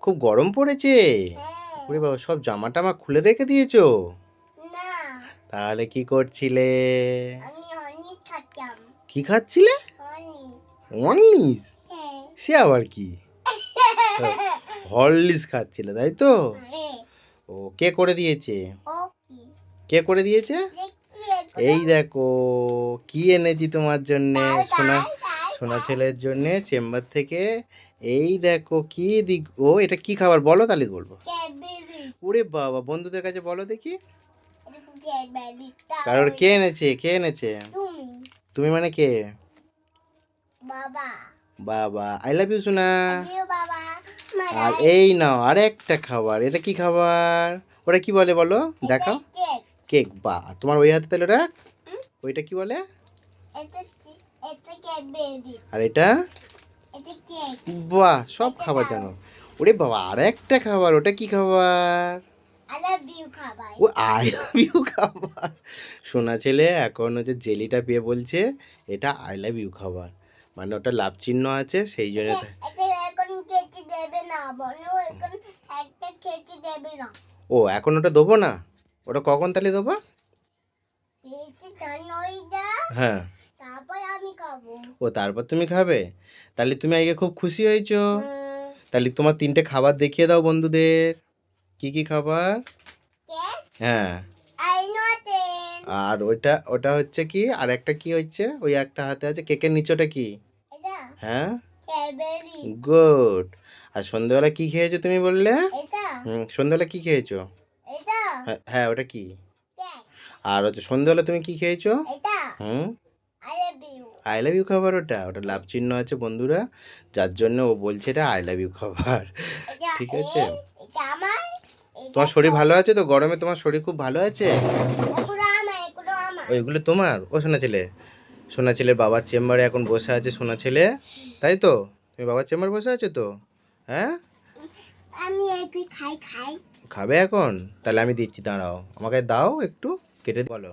খুব গরম পড়েছে। হ্যাঁ। ওরে বাবা, সব জামা টামা খুলে রেখে দিয়েছো? না, তাহলে কি করছিলে? আমি অনেক খাচ্ছিলাম। কি খাচ্ছিলে? অনেক। অনলিস? হ্যাঁ। সে আবার কি? হরলিক্স খাচ্ছিলে তাই তো? হ্যাঁ। ও, কে করে দিয়েছে? ও কি? কে করে দিয়েছে? দেখি এই এগুলো। দেখো, কি এনেছি তোমার জন্যে, তাই সোনা তাই তাই সোনা তাই। ছেলের জন্যে চেম্বার থেকে। এই দেখো কি দিক, ও এটা কি খাবার বলো তাহলে বলবো। ক্যাডবেরি। ওরে বাবা, বন্ধুদের কাছে বলো দেখি। এটা ক্যাডবেরি। তাও কারোর কে এটা এনেছে? কে এনেছে? তুমি। তুমি মানে কে? বাবা। বাবা, আই লাভ ইউ সোনা। আমিও বাবা। আর মারাই। এই নাও আরেকটা খাবার। এটা কি খাবার? ওটা কি বলে বলো? এটা দেখাও। কেক। কেক? বা, তোমার ওই হাতে তাহলে ওটা, হুম? ওইটা কি বলে? এটা এটা ক্যাডবেরি। আর এটা? এটা কেক। বাহ, সব এটা খাবার দাও। জানো। ওরে বাবা, আর একটা খাবার। ওটা কি খাবার? I love you খাবার। ও, আই লাভ ইউ খাবার। সোনা ছেলে এখন হচ্ছে জেলিটা পেয়ে বলছে এটা আই লাভ ইউ খাবার, মানে ওটা লাভ চিহ্ন আছে সেই জন্য এটা এটা এখন কেচি দেবে না, বলো এখন একটা কেচি দেবে না। ও, এখন ওটা দেবো না? ওটা কখন তাহলে দেবো? কেচি জানোইটা, হ্যাঁ। তারপর আমি খাবো। ও, তারপর তুমি খাবে? তাহলে তুমি আজকে খুব খুশি হয়েছো। হুম, তাহলে তোমার তিনটে খাবার দেখিয়ে দাও বন্ধুদের। কি কি খাবার? কেক হ্যাঁ। আই নটেন। আর ওইটা, ওটা হচ্ছে কি, আর একটা কি হচ্ছে ওই একটা হাতে আছে, কেকের নিচেটা কি? এটা হ্যাঁ, ক্যাডবেরি। গুড। আর সন্ধ্যাবেলা কি খেয়েছো তুমি বললে? এটা সন্ধ্যাবেলা কি খেয়েছো? এটা হ্যাঁ হ্যাঁ, ওটা কি? কেক। আর হচ্ছে সন্ধ্যাবেলা তুমি কি খেয়েছো? এটা হুম, I love you. I love you খাবার। ওটা ওটা লাভ চিহ্ন আছে বন্ধুরা, যার জন্য ও বলছে এটা আই লাভ ইউ খাবার। এটা ঠিক এ, আছে। এটা আমার, এটা তোমার শরীর তোর। ভালো আছে তো? গরমে তোমার শরীর খুব ভালো আছে? এগুলো আমার, এগুলো আমার। ওইগুলো তোমার? ও সোনা ছেলে, সোনা ছেলের বাবার চেম্বারে এখন বসে আছে সোনা ছেলে, তাই তো? তুমি বাবার চেম্বারে বসে আছো তো? হ্যাঁ। আমি একটু খাই খাই। খাবে এখন? তাহলে আমি দিচ্ছি, দাঁড়াও, আমাকে দাও একটু কেটে বলো।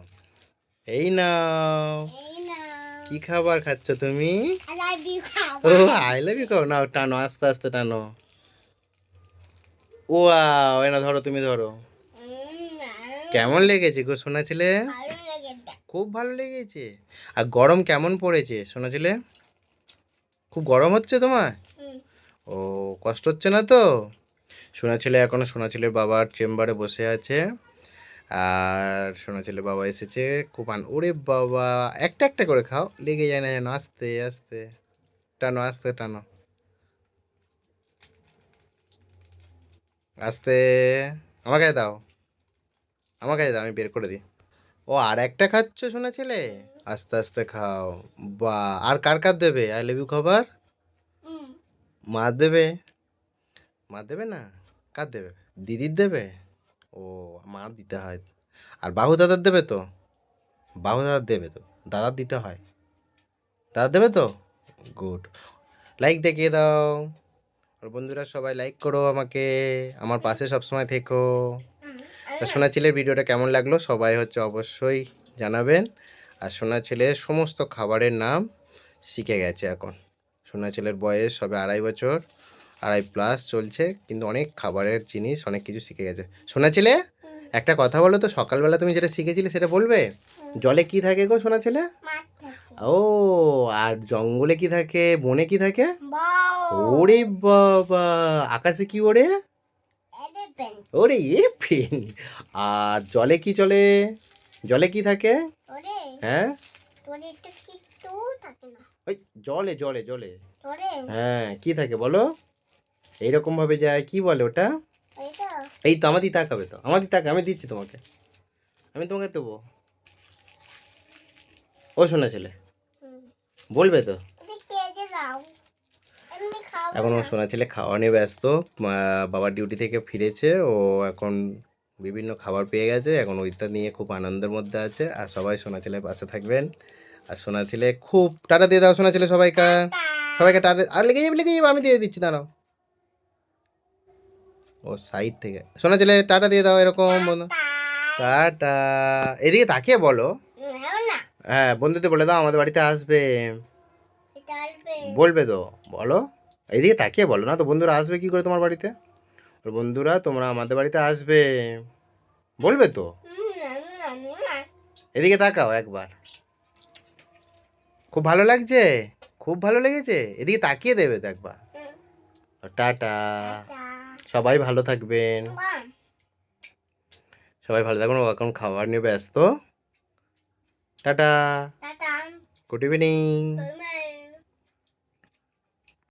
এই নাও। এই না, কি খাবার খাচ্ছ তুমি? আই লাভ ইউ ও, খাবার। আই লাভ ইউ খাও। নাও টানো, আস্তে আস্তে টানো। ওয়াও, এনা ধরো, তুমি ধরো। কেমন লেগেছে গো সোনা ছেলে? ভালো লেগেছে। খুব ভালো লেগেছে। আর গরম কেমন পড়েছে সোনা ছেলে? খুব গরম হচ্ছে তোমার? হুম, ও, কষ্ট হচ্ছে না তো? সোনা ছেলে এখনো সোনা ছেলের বাবার চেম্বারে বসে আছে। আর সোনা ছেলে বাবা এসেছে, খুব ওরে বাবা, একটা একটা করে খাও, লেগে যায় না যেন। আস্তে আস্তে টানো, আস্তে টানো, আস্তে। আমাকে দাও, আমাকে দাও, আমি বের করে দিই। ও, আর একটা খাচ্ছ সোনা ছেলে? আস্তে আস্তে খাও। বা, আর কার কার দেবে আই লাভ ইউ খাবার? হুম, মা দেবে? মা দেবে না? কার দেবে? দিদির দেবে? ও, মা দিতে হয়। আর বাহু দাদার দেবে তো? বাহু দাদার দেবে তো, দাদার দিতে হয়। দাদা দেবে তো? গুড। লাইক দেখিয়ে দাও। আর বন্ধুরা সবাই লাইক করো আমাকে, আমার পাশে সবসময় থেকো। হুম, তা সোনা ছেলের ভিডিওটা কেমন লাগলো সবাই হচ্ছে অবশ্যই জানাবেন। আর সোনা ছেলে সমস্ত খাবারের নাম শিখে গেছে এখন। সোনা ছেলের বয়স সবে 2.5 বছর, 2.5+ চলছে, কিন্তু অনেক খাবারের জিনিস অনেক কিছু শিখে গেছে। সোনা ছেলে, হুম, একটা কথা বলো তো, সকালবেলা তুমি যেটা শিখেছিলে সেটা বলবে? হুম, জলে কি থাকে গো সোনা ছেলে? মাছ থাকে। ও, আর জঙ্গলে কি থাকে, বনে কি থাকে? বাও, ওরে বাবা, আকাশে কি ওড়ে? এলিফ্যান্ট। ওরে এরফিন। আর জলে কি চলে? জলে কি থাকে? ওরে, হ্যাঁ, তোরে তো কিচ্ছু থাকে না। ওই জলে জলে জলে। তোরে, হ্যাঁ, কি থাকে বলো? এইরকম ভাবে যায়, কি বলে ওটা? এইটা, এই তো, আমাদের তাকাবে তো, আমাদের তাকে, আমি দিচ্ছি তোমাকে, আমি তোমাকে দেবো। ও সোনা ছেলে, হুম, বলবে তো? এটা কেটে দাও, এমনি খাবো এখন ও না। সোনা ছেলে খাওয়া নিয়ে ব্যস্ত। বাবার ডিউটি থেকে ফিরেছে ও, এখন বিভিন্ন খাবার পেয়ে গেছে, এখন ওইটা নিয়ে খুব আনন্দের মধ্যে আছে। আর সবাই সোনা ছেলের পাশে থাকবেন। আর সোনা ছেলে খুব টাটা দিয়ে দাও সোনা ছেলে সবাইকার। টাটা। সবাইকে টাটা, আর লেগে যাবে, আমি দিয়ে দিচ্ছি, দাঁড়াও। ও সাইড থেকে সোনা ছেলে টাটা দিয়ে দাও এরকম বন্ধু। টাটা। টাটা। এদিকে তাকিয়ে বলো। নাও না, হ্যাঁ, বন্ধুদের বলে দাও আমাদের বাড়িতে আসবে। এটা আসবে। বলবে তো, বলো। এইদিকে তাকিয়ে বলো, না তো বন্ধুরা আসবে কি করে তোমার বাড়িতে? আর বন্ধুরা তোমরা আমাদের বাড়িতে আসবে, বলবে তো? এদিকে তাকাও একবার। খুব ভালো লাগছে? খুব ভালো লেগেছে? এদিকে তাকিয়ে দেবে তো একবার। টাটা। সবাই ভালো থাকবেন। সবাই ভালো থাকবেন, ও এখন খাবার নিয়ে ব্যস্ত। টাটা। টাটা। Good evening.